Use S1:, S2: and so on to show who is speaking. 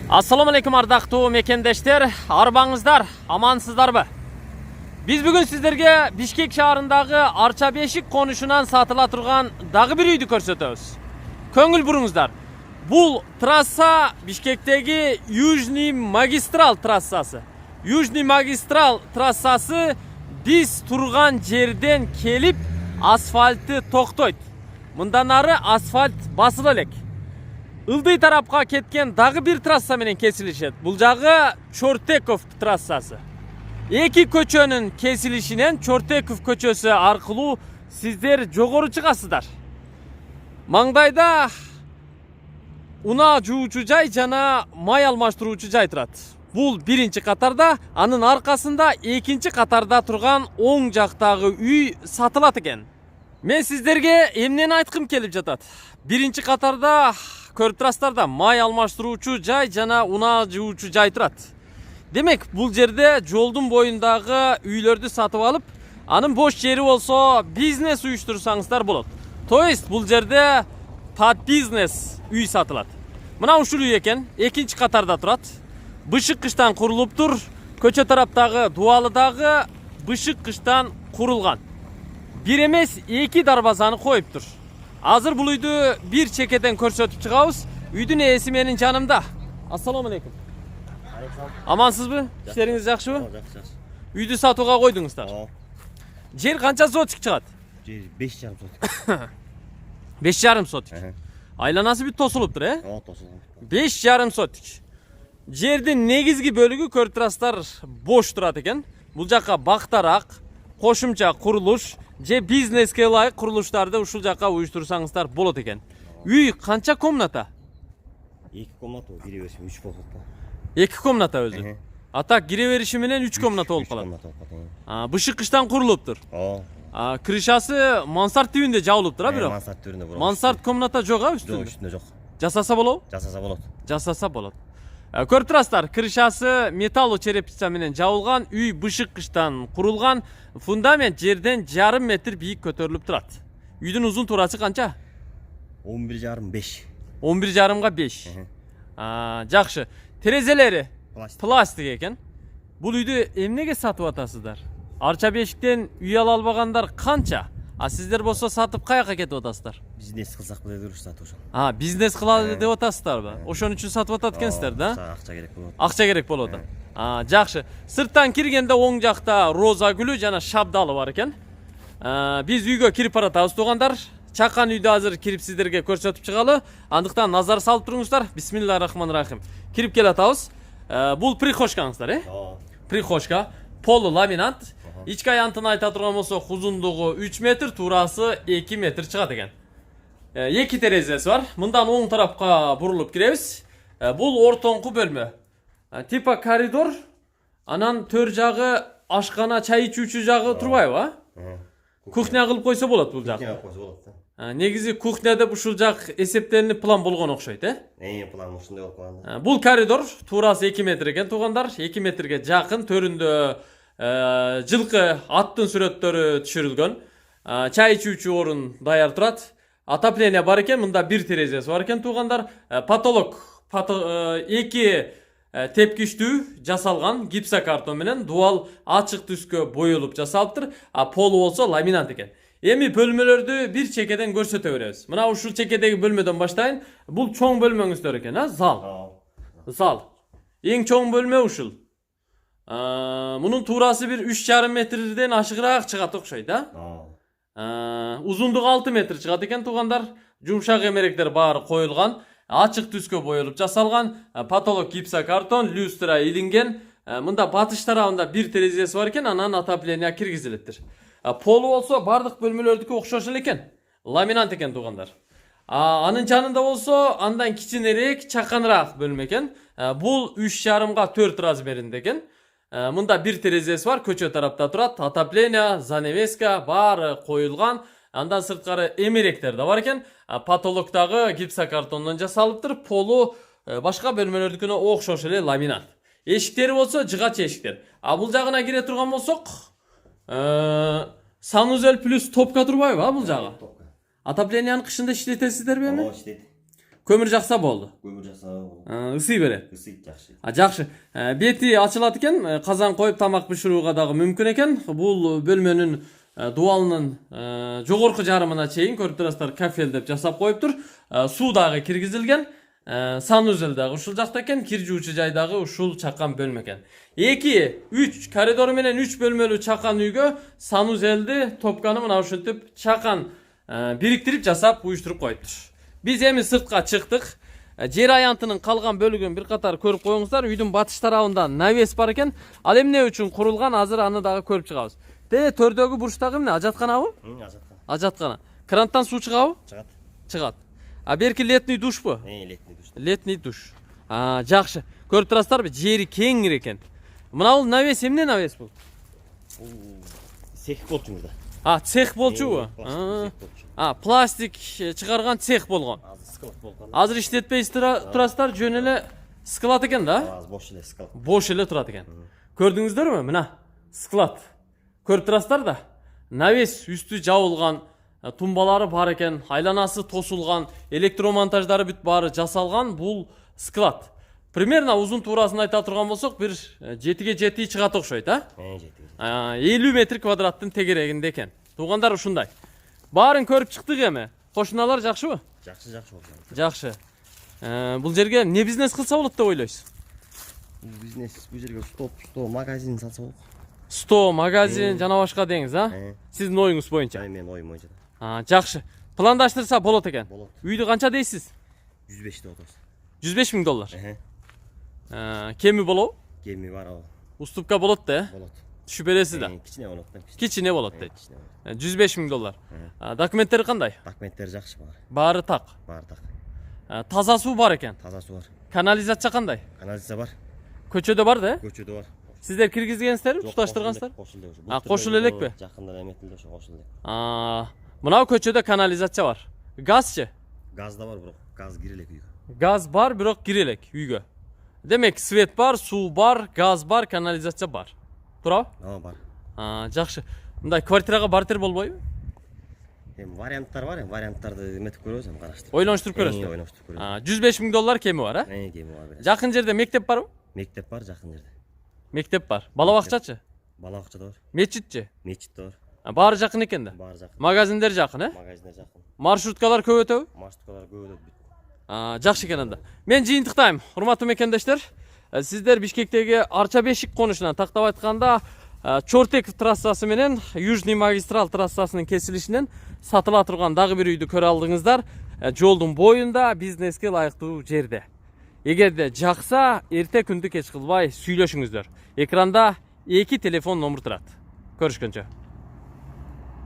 S1: Assalamu alaikum ardaqtуу mekендештер, арбаңыздар, амансыздарбы? Biz bugün sizlerge Bişkek şaharındagы Arça Beşik konuşundan satıla turgan dagı bir üydü көрсөтөбүz. Көңүл буруңуздар. Бул трасса Бишкектеги Южный магистрал трассасы. Южный магистрал трассасы биз турган жерден келип асфальты токтойт. Мындан ары асфальт басыла элек. Ылдый тарапка кеткен дагы бир трасса менен кесилишет. Бул жагы Чортеков трассасы. Эки көчөнүн кесилишинен Чортеков көчөсү аркылуу сиздер жогору чыгасыздар. Маңдайда унаа жуучу жай жана май алмаштыруучу жай турат. Бул биринчи катарда, анын аркасында экинчи катарда турган оң жактагы үй сатылат экен. Мен сиздерге эмнени айткым келип жатат. Биринчи катарда көрүп турасыздар, май алмаштыруучу жай жана унаа жуучу жай турат. Демек, бул жерде жолдун боюндагы үйлөрдү сатып алып, анын бош жери болсо бизнес уюштурсаңыздар болот. То есть бул жерде под бизнес үй сатылат. Мына ушул үй экен, экинчи катарда турат. Бышык кыштан курулуп тур. Көчө тараптагы дуалыдагы бышык кыштан курулган. Бир эмес, эки дарбазаны коюп тур. Азыр бул үйдү бир чекеден көрсөтүп чыгабыз. Үйдүн ээси менин жанымда. Ассаламу алейкум. Амансызбы? İşleriniz жакшыбы?
S2: Жакшы.
S1: Үйдү сатууга койдуңуздар. Жер канча сотик чыгат?
S2: Жер 5,5 сотик.
S1: 5,5 сотик. Айланасы бүт тосулуптур, э?
S2: Тосулган.
S1: 5,5 сотик. Жердин негизги бөлүгү көрүп турасыздар бош турат экен. Бул жакка бактарак, кошумча курулуш же бизнеске ылайык курулуштарды ушул жакка уюштурсаңыздар болот экен. Үй канча комната?
S2: 2 комната, бири бериши 3 болот.
S1: 2 комната өзү. Атак кире бериши менен 3 комната болуп калат. Бышык кыштан курулуптур. Крышасы мансард тибинде жабылыптыр, бирок.
S2: Мансард түрүндө болот.
S1: Мансард комната жок, үстүндө.
S2: Жок, үстүндө жок.
S1: Жасаса болобу?
S2: Жасаса болот.
S1: Жасаса болот. Көрүп турасыздар, крышасы металл черепица менен жабылган, үй бышык кыштан курулган, фундамент жерден 1,5 метр бийик көтөрүлүп турат. Үйдүн узун турасы канча?
S2: 11,5.
S1: 11,5га 5. Жакшы. Терезелери пластик экен. Бул үйдү эмнеге сатып атасыздар? Арча Бешиктен үй ала албагандар канча? Сиздер болсо сатып каяка кетип атасыздар?
S2: Бизнес кылсак деп жүрүшсүз ошо.
S1: Бизнес кылалы деп атасыздарбы? Ошон үчүн сатып атат экенсиздер да?
S2: Акча керек болот.
S1: Акча керек болот. Жакшы. Сырттан киргенде оң жакта роза гүлү жана шабдалы бар экен. Биз үйгө кирип баратабыз туугандар. Чакан үйдү азыр кирип сиздерге көрсөтүп чыгалы. Андыктан назар салып туруңуздар. Бисмиллахиррахманиррахим. Кирип келатабыз. Бул прихожкаңыздар, э? Прихожка, полу ламинат. Ички аянтын айта турган болсок, узундугу 3 метр, туурасы 2 метр чыгат экен. Эки терезеси бар. Мындан оң тарапка бурулуп киребиз. Бул ортоңку бөлмө. Типа коридор. Анан төр жагы ашкана, чай ичүүчү жагы турбайбы, Кухня кылып койсо болот бул жак.
S2: Кухня койсо болот.
S1: Негизи кухня деп ушул жак эсептелинип план болгон окшойт, э?
S2: План ушундай болуп калган.
S1: Бул коридор туурасы 2 метр экен туугандар. 2 метрге жакын, төрүндө жылкы аттын сүрөттөрү түшүрүлгөн. Чай ичүүчү орун даяр турат. Отопление бар экен, мында бир терезеси бар экен туугандар. Потолок эки тепкичтүү жасалган гипсокартон менен дуал ачык түскө боелуп жасалыптыр. Полу болсо ламинат экен. Эми бөлмөлөрдү бир чекеден көрсөтө беребиз. Мына ушул чекедеги бөлмөдөн баштайын. Бул чоң бөлмөңүздөр экен, зал. Зал. Эң чоң бөлмө ушул. Мунун туурасы бир 3,5 метрден ашыгыраак чыгат окшойт, Узундугу 6 метр чыгат экен туугандар. Жумшак эмеректер баары коюлган. Ачык түскө боелуп жасалган. Потолок гипсокартон, люстра илинген. Мында батыш тарабында бир терезеси бар экен, анан отопление киргизилиптир. Полу болсо бардык бөлмөлөрдүкү окшош эле экен. Ламинат экен туугандар. Анын жанында болсо андан кичинерээк, чаканыраак бөлмө экен. Бул 3,5га 4 размеринде экен. Мында бир терезеси бар, көчө тарапта турат. Отопление, занавеска баары коюлган. Андан сырткары эмеректер да бар экен. Потолоктагы гипсокартондон жасалыптыр. Полу башка бөлмөлөрдүкүнө окшош эле ламинат. Эшиктери болсо жыгач эшиктер. Бул жагына кире турган болсок, санузел плюс топка турбайбы, бул жагы? Отоплениянын кышында иштетесиздерби эми?
S2: Иштейт.
S1: Көмір жақса болды.
S2: Көмір жақса болды.
S1: ысый берет.
S2: Ысыйт жакшы.
S1: Жакшы. Бети ачылат экен, казан коюп тамак бышырууга дагы мүмкүн экен. Бул бөлмөнүн дубалынын жогорку жарымына чейин көрүп турасыздар, кафел деп жасап коюптур. Суу дагы киргизилген. Санузел дагы ушул жакта экен, кир жуучу жай дагы ушул чакан бөлмө экен. 2-3 коридор менен 3 бөлмөлүү чакан үйгө санузелди, топканы мына ушинтип чакан бириктирип жасап уюштуруп коюптур. Биз эми сыртка чыктык. Жер аянтынын калган бөлүгүн бир катар көрүп коюңуздар. Үйдүн батыш тарабында навес бар экен. Ал эмне үчүн курулган, азыр аны дагы көрүп чыгабыз. Төрдөгү бурчтагы эмне? Ажатканабы?
S2: Ажаткан.
S1: Ажаткана. Кранттан суу чыгабы?
S2: Чыгат.
S1: Чыгат. Берки летний душпу?
S2: Летний душ.
S1: Летний душ. Жакшы. Көрүп турасыздарбы? Жери кеңир экен. Мына бул навес эмне навес бул?
S2: Цех болчу мурда.
S1: Цех болчубу? Пластик чыгарган цех болгон.
S2: Скылат болгон.
S1: Азыр иштетпей турасыздар, жөн эле склад экен да?
S2: Бош эле склад.
S1: Бош эле турат экен. Көрдүңүздөрбү? Мына склад. Көрүп турасыздар да? Навес үстү жабылган, тумбалары бар экен, айланасы тосулган, электромонтаждары бүт баары жасалган. Бул склад. Примерно узун туурасын айта турган болсок, бир 7-ге 7 чыгат окшойт, 50 метр квадраттын тегерегинде экен. Туугандар ушундай. Баарын көрүп чыктык эми. Кошуналар жакшыбы?
S2: Жакшы болду.
S1: Жакшы. Бул жерге эмне бизнес кылса болот деп ойлойсуз?
S2: Бизнес бул жерге сто магазин салса болот.
S1: 100 магазин жана башка деңиз, Сиздин оюңуз боюнча.
S2: Менин оюм боюнча.
S1: Жакшы. Пландаштырса болот экен.
S2: Болот.
S1: Үйдү канча дейсиз?
S2: 105 деп атабыз.
S1: 105 000 доллар. Кеми болобу?
S2: Кеми бар ал.
S1: Уступка болот да?
S2: Болот.
S1: Түшүп бересиз да?
S2: Кичине болот да.
S1: Кичине болот дейт. 105 000 доллар. Документтери кандай?
S2: Документтери жакшы бар.
S1: Баары так.
S2: Баары так.
S1: Таза суу бар экен.
S2: Таза суу бар.
S1: Канализация кандай?
S2: Канализация бар.
S1: Көчөдө бар да?
S2: Көчөдө бар.
S1: Сиздер киргизгенсиздерби? Туташтыргансыздар? Кошулуп элекпи?
S2: Жакында эметилди ошо кошулду.
S1: Мына көчөдө канализация бар. Газчы?
S2: Газ да бар, бирок газ кире элек үйгө.
S1: Газ бар, бирок кире элек үйгө. Демек, свет бар, суу бар, газ бар, канализация бар. Турабы?
S2: Бар.
S1: Жакшы. Мындай квартирага бартер болбойбу?
S2: Варианттар бар, варианттарды эметип көрөбүз, караштырып.
S1: Ойлонуштуруп көрөсүздөр.
S2: Ойлонуштуруп көрөбүз.
S1: 105 000 доллар кеми бар,
S2: Кеми бар.
S1: Жакын жерде мектеп барбы?
S2: Мектеп бар, жакын жерде.
S1: Мектеп бар. Бала бакчачы?
S2: Бала бакча да бар.
S1: Мечитчи?
S2: Мечит да бар.
S1: Баары жакын экен да?
S2: Баары жакын.
S1: Магазиндер жакын,
S2: Магазиндер жакын.
S1: Маршруткалар көп өтөбү?
S2: Маршруткалар көп өтөт.
S1: Жакшы экен анда. Мен жыйынтыктайм, урматтуу мекендештер. Сиздер Бишкектеги Арча Бешик конушунан тактап айтканда Чортек трассасы менен Южный магистрал трассасынын кесилишинен сатыла турган дагы бир үйдү көрө алдыңыздар. Жолдун боюнда, бизнеске ылайыктуу жерде. Эгерде жакса, эрте күндү кеч кылбай сүйлөшүңүздөр. Экранда 2 телефон номер турат. Көрүшкөнчө.